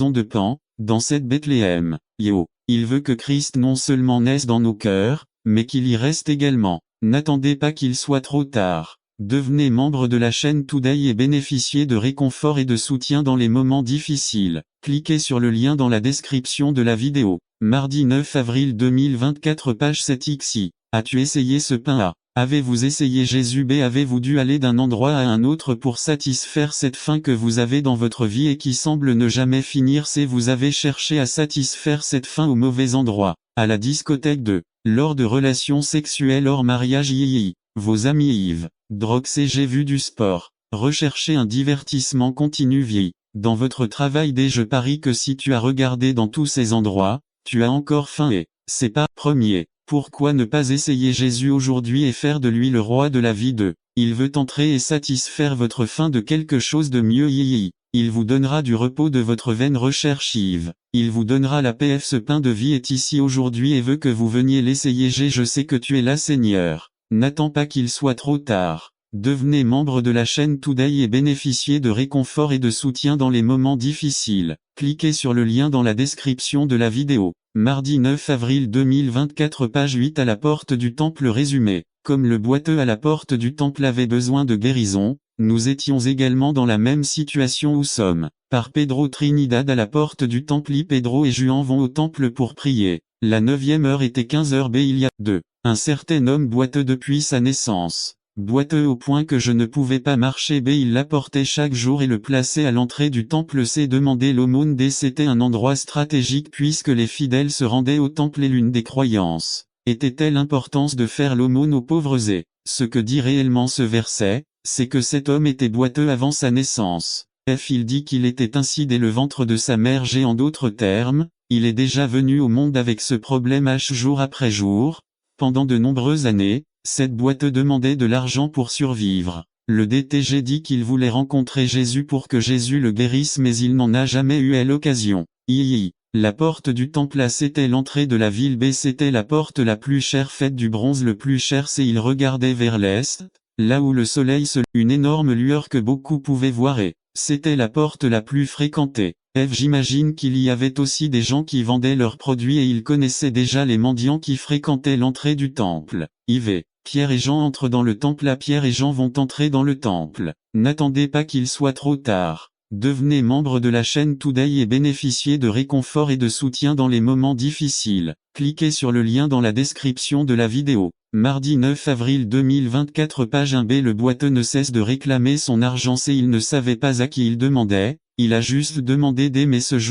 de Pan, dans cette Bethléem. Il veut que Christ non seulement naisse dans nos cœurs, mais qu'il y reste également. N'attendez pas qu'il soit trop tard. Devenez membre de la chaîne Today et bénéficiez de réconfort et de soutien dans les moments difficiles. Cliquez sur le lien dans la description de la vidéo. Mardi 9 avril 2024 page 7xi. As-tu essayé ce pain A? Avez-vous essayé Jésus B? Avez-vous dû aller d'un endroit à un autre pour satisfaire cette faim que vous avez dans votre vie et qui semble ne jamais finir? C. Vous avez cherché à satisfaire cette faim au mauvais endroit, à la discothèque lors de relations sexuelles hors mariage vos amis Yves, drogue C. J'ai vu du sport, recherchez un divertissement continu dans votre travail D. Je parie que si tu as regardé dans tous ces endroits, tu as encore faim et, c'est pas, premier. Pourquoi ne pas essayer Jésus aujourd'hui et faire de lui le roi de la vie Il veut entrer et satisfaire votre faim de quelque chose de mieux Il vous donnera du repos de votre vaine recherche Yves. Il vous donnera la paix. Ce pain de vie est ici aujourd'hui et veut que vous veniez l'essayer. Je sais que tu es là Seigneur. N'attends pas qu'il soit trop tard. Devenez membre de la chaîne Today et bénéficiez de réconfort et de soutien dans les moments difficiles. Cliquez sur le lien dans la description de la vidéo. Mardi 9 avril 2024 page 8 à la porte du temple résumé. Comme le boiteux à la porte du temple avait besoin de guérison, nous étions également dans la même situation où sommes. Par Pedro Trinidad à la porte du temple. Pedro et Juan vont au temple pour prier. La 9e heure était 15h. B. Il y a un certain homme boiteux depuis sa naissance. Boiteux au point que je ne pouvais pas marcher. B. Il l'apportait chaque jour et le plaçait à l'entrée du temple. C. Demander l'aumône. D. C'était un endroit stratégique puisque les fidèles se rendaient au temple et l'une des croyances était l'importance de faire l'aumône aux pauvres et, ce que dit réellement ce verset, c'est que cet homme était boiteux avant sa naissance. Il dit qu'il était ainsi dès le ventre de sa mère. G. En d'autres termes, il est déjà venu au monde avec ce problème jour après jour. Pendant de nombreuses années, cette boiteux demandait de l'argent pour survivre. Le DTG dit qu'il voulait rencontrer Jésus pour que Jésus le guérisse mais il n'en a jamais eu l'occasion. La porte du temple A. C'était l'entrée de la ville. B. C'était la porte la plus chère faite du bronze le plus cher. C. Il regardait vers l'est, là où le soleil une énorme lueur que beaucoup pouvaient voir et, c'était la porte la plus fréquentée. J'imagine qu'il y avait aussi des gens qui vendaient leurs produits et il connaissait déjà les mendiants qui fréquentaient l'entrée du temple. Pierre et Jean entrent dans le temple. A. Pierre et Jean vont entrer dans le temple. N'attendez pas qu'il soit trop tard. Devenez membre de la chaîne Today et bénéficiez de réconfort et de soutien dans les moments difficiles. Cliquez sur le lien dans la description de la vidéo. Mardi 9 avril 2024 page 1b. Le boiteux ne cesse de réclamer son argent. C. Il ne savait pas à qui il demandait, il a juste demandé mais ce jour